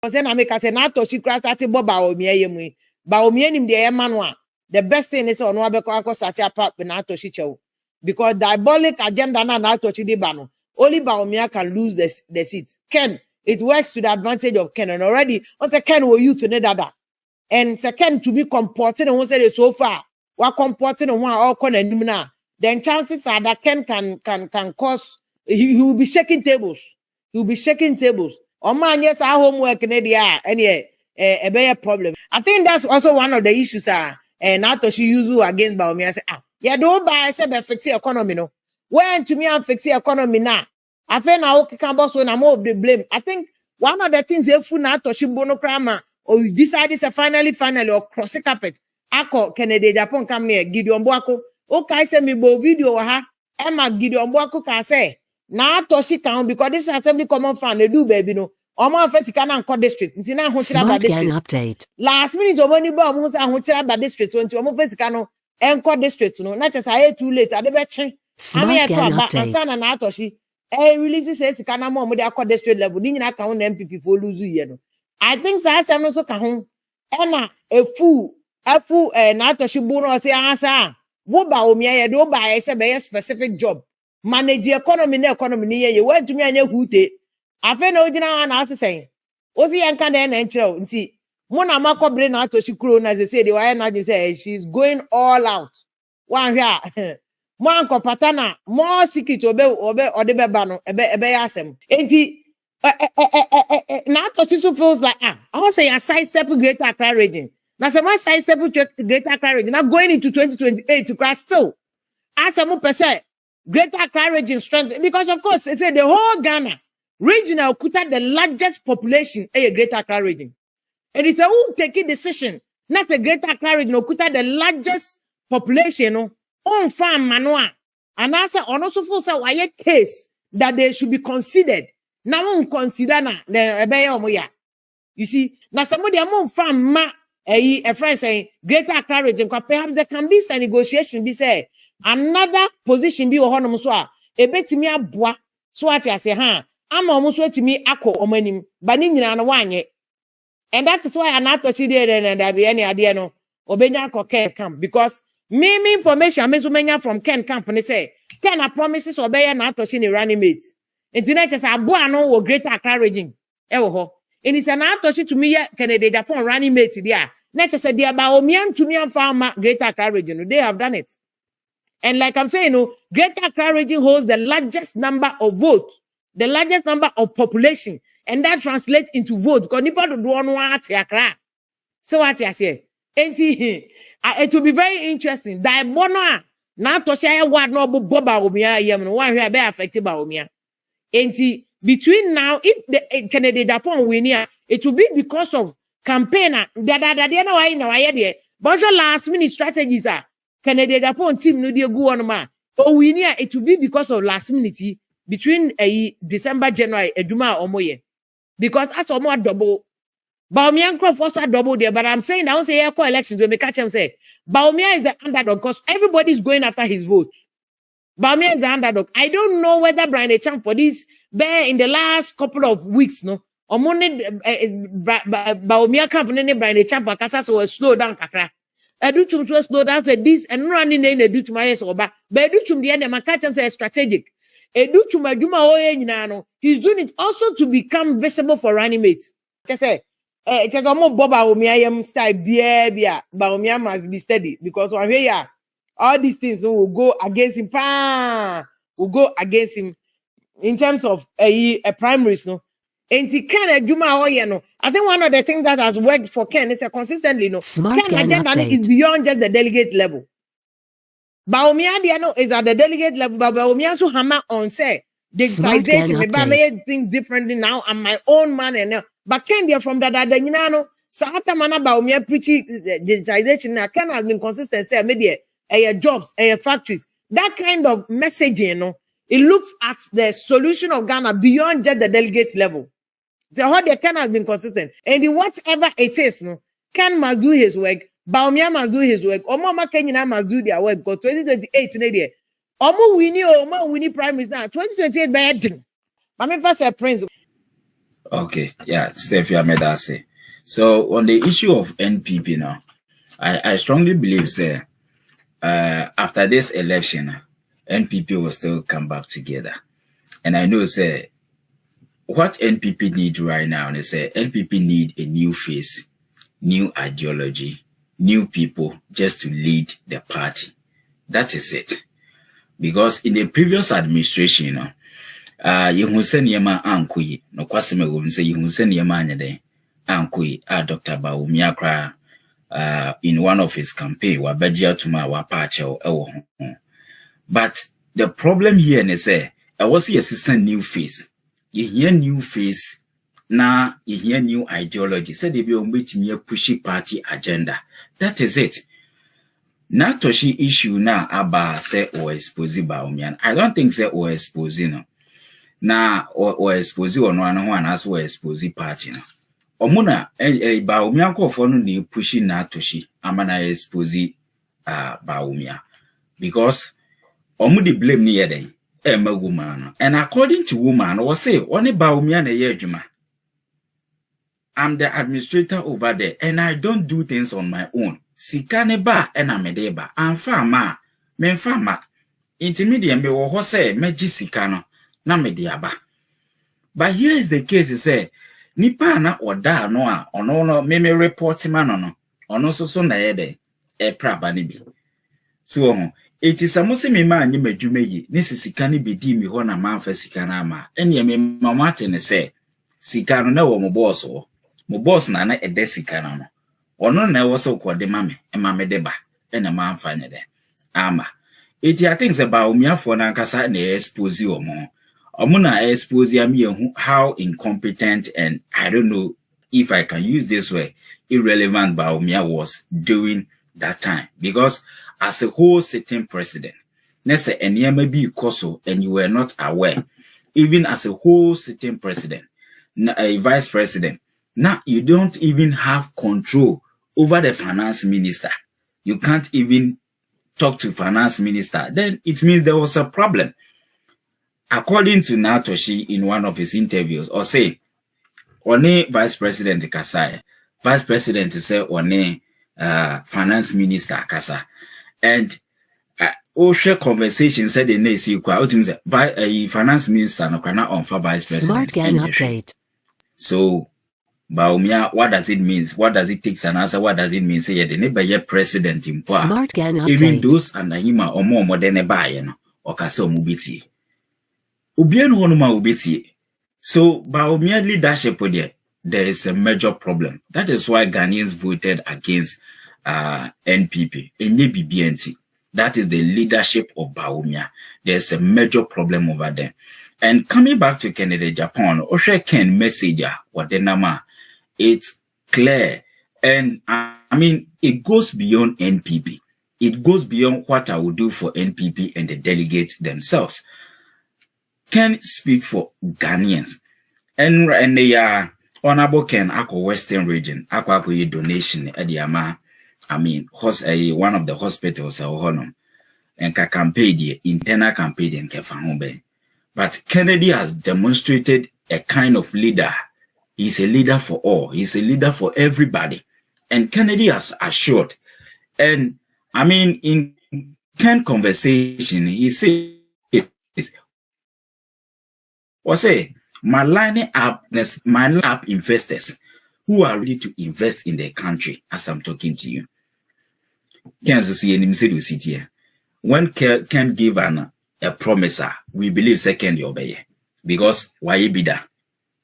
say na make say Naa Torshie crash at Bawumia yemu. Bawumia nim de manwa. The best thing is on wabeko start apart with Naa Torshie chew. Because diabolic agenda na Naa Torshie di bano. Only Bawumia can lose the seat. Ken, it works to the advantage of Ken. And already, once a Ken will you to dada. And second to be comported and once it so far, what comported and one all con and numina. Then chances are that Ken can cause he will be shaking tables. He will be shaking tables. Oh man, yes, our homework in any a bigger problem. I think that's also one of the issues Naa Torshie use against Bawumia. Say, yeah, don't buy a fix the economy, no. When to me I'm fix the economy now. I feel now okay can boss when I'm all the blame. I think one of the things if Naa Torshie bono krama or you decide it's a finally or cross the carpet. Ako Kennedy Agyapong come near Gideon Boako. Okay, send me bo video ha. Emma Gideon Boako can say Naa Torshie can because this assembly common fan they do baby no. Omo first can and district. Ntina hochira district. Update. Last minute omoni bo omo say hochira ba district. Nti omo first can no enko district no. Na just say too late. Ade be chen. Smart gang update. Ansana Naa Torshie. Release says kana mo mo dey akọ district level. Ni nyina kan na MPP for lose ye no. I think say asem no so ka ho. E na efu Naa Torshie bu no say ansa. Wo Bawumia ye do buy say be specific job. Manage economy ni ye want to me anya hute. Afa na ogina na asesen. Osi yanka na enchero nti mo na makobre Naa Torshie kuro na say the why na say she's going all out. One here. Mo anko patana more secret obe odebe no ebe asem. Enti Naa Torshie feels like I want say a side step Greater Accra region. Now some side step Greater Accra region. Now going into 2028 to crash still. As a percent Greater Accra region strength because of course it said the whole Ghana regional kuta the largest population a Greater Accra region. It is a who taking decision. Not the Greater Accra region kuta the largest population no on farm manoa. And answer on also for a case that they should be considered. Now consider na the you see, now somebody among farm a friend saying Greater Accra region, perhaps there can be some negotiation be say another position be ohonom so a betimi aboa so ati ase ha ama omo so atimi akọ omanim ba ni nyina no wanye. And that is why Naa Torshie dey and there be any ade no obenya akọ Ken camp because me information me so menya from Ken camp ne say Ken a promises obeya Naa Torshie ni running mate. Enti na chese aboa no wo Greater Accra region e wo ho. And it's Naa Torshie to me Kennedy Agyapong running mate there. Na chese dia Bawumia to me am farmer Greater Accra region. They have done it. And like I'm saying, Greater Accra region holds the largest number of votes, the largest number of population, and that translates into vote. Because nipa do one Accra. So what I say? It will be very interesting. That bono Naa Torshie what no Bawumia yem no one be affected Bawumia. Between now, if the Kennedy Agyapong win here, it will be because of campaigner. But last minute strategies are. Kennedy Agyapong team no dey go on ma. Oh, we near it will be because of last minute between December, January, eduma omoye. Because as omo double. Bawumia first double there, but I'm saying I don't say elections when me catch him say Bawumia is the underdog because everybody is going after his vote. Bawumia is the underdog. I don't know whether Brian Echamp for this there in the last couple of weeks, no. Omone Bawumia company ne Brian Echamp akasa so slow down kakra. Educhum so slow down say this and running in educhum yes oba. But educhum the end man catch him say strategic. Educhum aduma oye nyina no. He's doing it also to become visible for running mate. Just say just almost Bawumia yam style bia Bawumia must be steady because one here all these things will go against him. Will go against him in terms of a primaries, no. And Ken Juma Oye, no. I think one of the things that has worked for Ken is a consistently, no. Ken agenda is beyond just the delegate level. Bawumia Diano is at the delegate level, but Bawumia so hammer on say digitization. Maybe I made things differently now. I'm my own man and now. But Ken there from that you know. So after mana Bawumia preaching digitization, now Ken has been consistent. Say media, jobs, factories. That kind of messaging, you know. It looks at the solution of Ghana beyond just the delegate level. The whole Ken has been consistent. And whatever it is, no, Ken must do his work. Bawumia must do his work. Omama Kenyana must do their work. Because 2028, Omo winnie primaries now. 2028 bad. Mami first a prince. Okay, yeah, Steph, you made that say. So on the issue of NPP now, I strongly believe, say, after this election, NPP will still come back together. And I know, say, what NPP need right now, they say NPP need a new face, new ideology, new people just to lead the party. That is it. Because in the previous administration, you know, you say niyama ankui, no kwaseme say you say niyama anyade ankui, Dr. Bawumia in one of his campaign, wabajia tuma wapache ewo. But the problem here is say, I was here to new face. You hear new face, now you hear new ideology. Say they be on waiting your pushy party agenda. That is it. Naa Torshie issue now about say or expose Bawumia. I don't think say or expose no. Na or expose or no one as or expose party no. Omuna Bawumia ko for no ni pushing Naa Torshie. Amana expose Bawumia because omudi blame ni yede. Woman. And according to woman, was say only Bawumia na yejuma. I'm the administrator over there, and I don't do things on my own. Sikane ba ena medeba. I'm farmer. Men farmer. Intermediate me wo say meji sikano na mediaba. But here is the case, say nipa na oda no a ono no me report man no. Ono so na yede praba ni bi. So it is a mose me man you mejumeyi ni sikani bidi mi ho na manfa sikana ama ene me mamate ne se sikano na wo mo boss na na ede sikana no ono na wo so kwode mame e mame de ba ene manfa ne de ama it I think about Bawumia for na nkasa na expose omo na expose am ye how incompetent and I don't know if I can use this way irrelevant Bawumia was during that time because as a whole sitting president, Nessa and be Koso, and you were not aware, even as a whole sitting president, a vice president, now you don't even have control over the finance minister. You can't even talk to finance minister. Then it means there was a problem. According to Naa Torshie in one of his interviews, or say, One vice president Kasai, vice president say One finance minister Kasa. And share conversation said the next you by a finance minister no cannot on for vice president. Smart Gang update. So Bawumia, what does it mean? What does it take an answer? What does it mean? Say the neighbor president in power. Smart Gang update. Even those under him or more than a buyer or kaso mubiti. Ubien honuma ubiti. So Bawumia leadership there is a major problem. That is why Ghanaians voted against NPP, BNT. That is the leadership of Bawumia. There's a major problem over there. And coming back to Canada, Japan, Osha Ken message what the nama, it's clear. And I mean, it goes beyond NPP. It goes beyond what I would do for NPP and the delegates themselves. Can speak for Ghanaians. And they are honorable Ken Ako Western region, Ako donation at the Ama. I mean, one of the hospitals honum and campaign the internal campaign in Kefahombe. But Kennedy has demonstrated a kind of leader. He's a leader for all. He's a leader for everybody. And Kennedy has assured. And I mean, in Ken conversation, he says, my line up investors who are ready to invest in the country as I'm talking to you. When can give a promiser, we believe second obey because why be that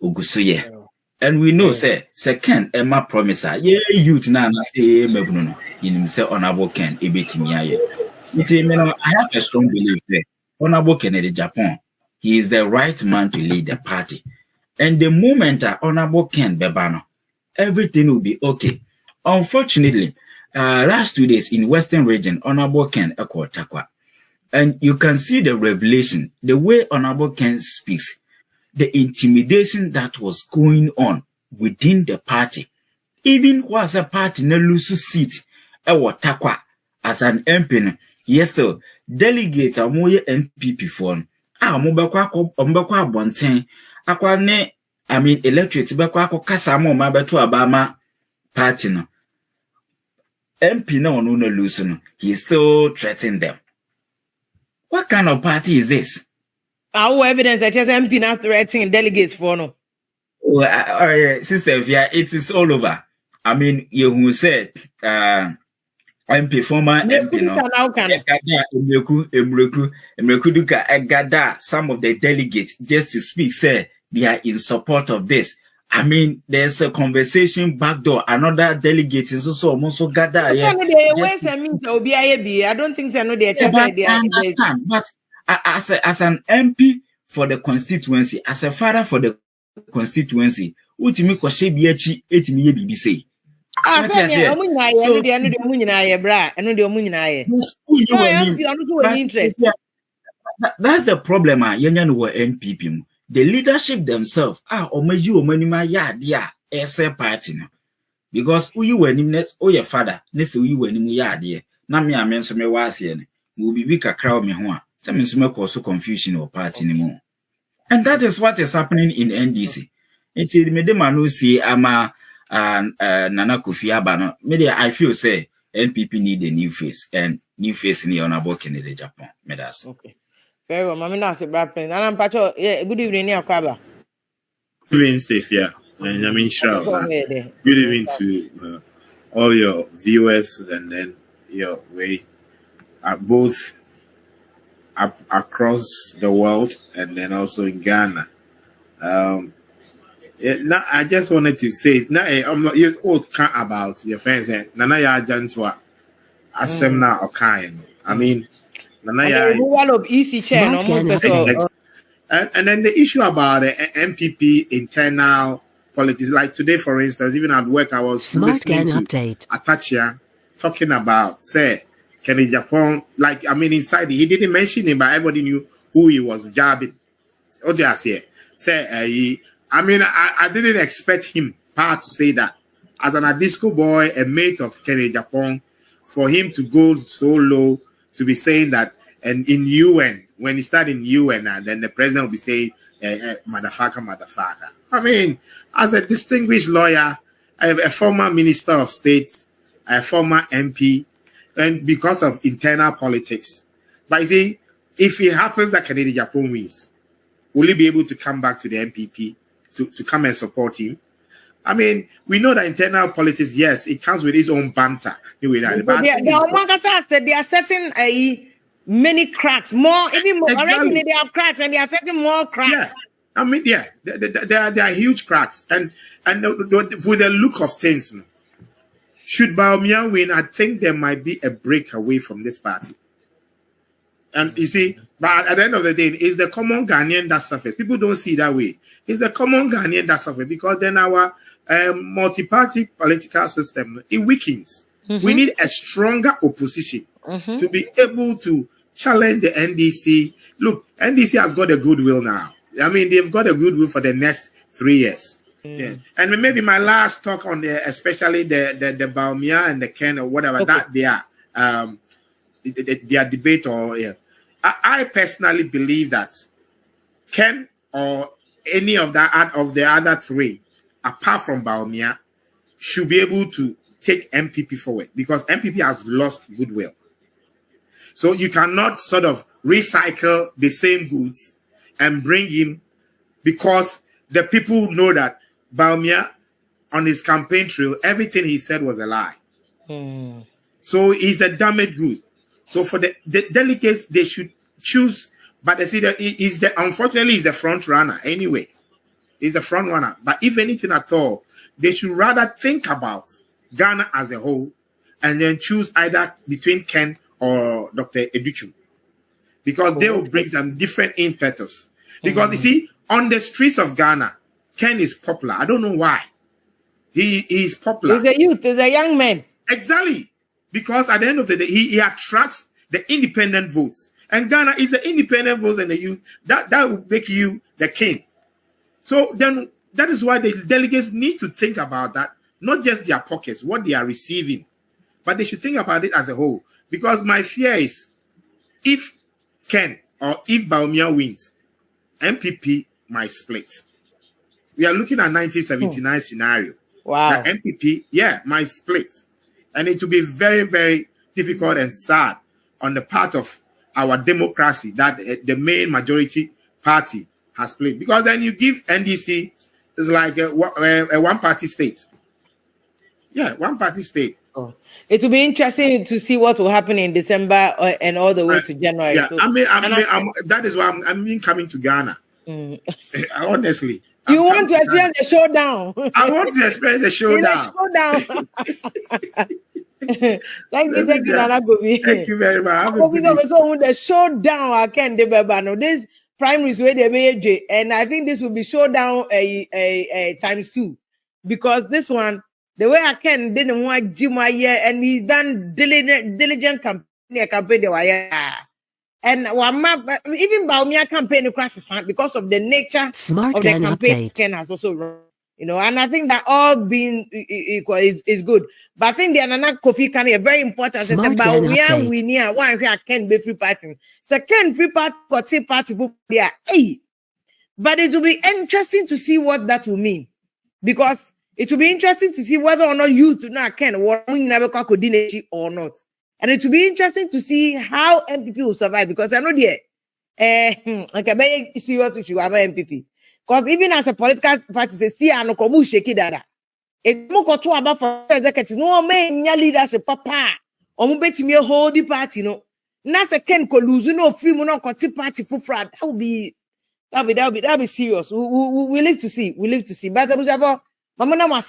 ugusuye. And we know say second Emma promiser youth na say mebuno in say honorable Ken ebetimi aye. I have a strong belief there. Honorable Ken in Japan, he is the right man to lead the party. And the moment honorable Ken bebano, everything will be okay. Unfortunately, last 2 days in Western region, Honorable Ken Eko Takwa. And you can see the revelation, the way Honorable Ken speaks, the intimidation that was going on within the party. Even was a party na lose seat, Ewo Takwa as an MP. Yes, still delegate a moye NPP phone. Mbekwa bonten akwa ne I mean, electorate beko kasa mo ma beto abama party no. MP no no lose no. He still threatening them. What kind of party is this? Our evidence that just MP not threatening delegates for no. Oh, sister, yeah, it is all over. I mean, you who said, MP, former MP, no, some of the delegates just to speak, say they are in support of this. I mean, there's a conversation back door. Another delegate is also gather. I don't think so. No, they just I understand, but as an MP for the constituency, as a father for the constituency, utimi kwashe biachi etimi ye bibi say. That's the problem. NPP. The leadership themselves party because you were in net or your father, you were in yard. Na me amen so me was here. Will be crowd me one. Some cause confusion or party anymore. And that is what is happening in NDC. It's me the man who see ama Nana Kofi Abano. Maybe I feel say NPP need a new face and new face in the honorable Kennedy Agyapong. Medas. Okay. Very well, Mammy Nasi Brappin. And I'm Pacho. Yeah, good evening, Kwaba. Good evening, Steve. Yeah, and I mean, sure. Good evening to all your viewers, and then your way both across the world, and then also in Ghana. Now I just wanted to say, now I'm not you all can't about your friends. Nana ya jantua asemna okain. I mean, Nana ya removal of EC chair. And then the issue about the MPP internal politics, like today, for instance, even at work, I was listening to Atachia talking about, say, Kenny Agyapong, like, I mean, inside, he didn't mention him, but everybody knew who he was jabbing. What I say? Say, I mean, I didn't expect him to say that. As an Adisco boy, a mate of Kenny Agyapong, for him to go so low to be saying that, and in UN, when he started in UN, then the president will be saying, motherfucker. I mean, as a distinguished lawyer, a former minister of state, a former MP, and because of internal politics. But you see, if it happens that Kennedy Agyapong wins, will he be able to come back to the MPP to come and support him? I mean, we know that internal politics, yes, it comes with its own banter. They are setting many cracks, more, even more. Exactly. Already they have cracks, and they are setting more cracks. Yeah. I mean, yeah, there are huge cracks, and with the look of things, should Bawumia win, I think there might be a break away from this party. And you see, but at the end of the day, it's the common Ghanaian that suffers. People don't see it that way. It's the common Ghanaian that suffers because then our multi-party political system, it weakens. We need a stronger opposition to be able to challenge the NDC. Look, NDC has got a goodwill now. I mean, they've got a goodwill for the next 3 years. Yeah. And maybe my last talk on especially the Bawumia and the Ken or whatever that they are their debate or I personally believe that Ken or any of the other three, apart from Bawumia, should be able to take MPP forward because MPP has lost goodwill. So you cannot sort of recycle the same goods and bring him because the people know that Bawumia on his campaign trail, everything he said was a lie. So he's a damaged good. So for the delegates, they should choose, but they see that unfortunately he's the front runner anyway. He's the front runner. But if anything at all, they should rather think about Ghana as a whole and then choose either between Ken or Dr. Educhu. Because they will bring some different impetus. Because you see, on the streets of Ghana, Ken is popular. I don't know why. He is popular. He's a youth, he's a young man. Exactly. Because at the end of the day, he attracts the independent votes. And Ghana is the independent votes and the youth. That will make you the king. So then that is why the delegates need to think about that. Not just their pockets, what they are receiving. But they should think about it as a whole. Because my fear is, if Ken or if Bawumia wins, MPP might split. We are looking at 1979 scenario. Wow. The NPP, might split. And it will be very, very difficult and sad on the part of our democracy that the main majority party has split. Because then you give NDC, it's like a one-party state. Yeah, one-party state. Oh. It will be interesting to see what will happen in December and all the way to January. Yeah, So, that is why I'm coming to Ghana. Honestly. You want to experience the showdown. I want to experience the showdown. Thank you, Nana Gobi. Thank you very much. The showdown, I can't do this primaries where they made, and I think this will be showdown times 2, because this one, the way I can didn't want Jim and he's done diligent campaign the wire. And even Bawumia campaign crashes because of the nature of the campaign Ken has also run. And I think that all being equal is good. But I think the Nana Kofi can be very important. It's about Bawumia we near one here can be free party. So Ken free party or tea party there. Hey, but it will be interesting to see what that will mean, because it will be interesting to see whether or not you to know Ken what we never coordinate or not. And it will be interesting to see how MPP will survive, because I know like a very serious issue about MPP. Because even as a political party, they see no komu shake dada. It mo ko to about for executive no man leadership papa. Omu betimi hold the party no. Na se Ken ko lose no free mo no ko party for fraud. That will be serious. We live to see. But Mama na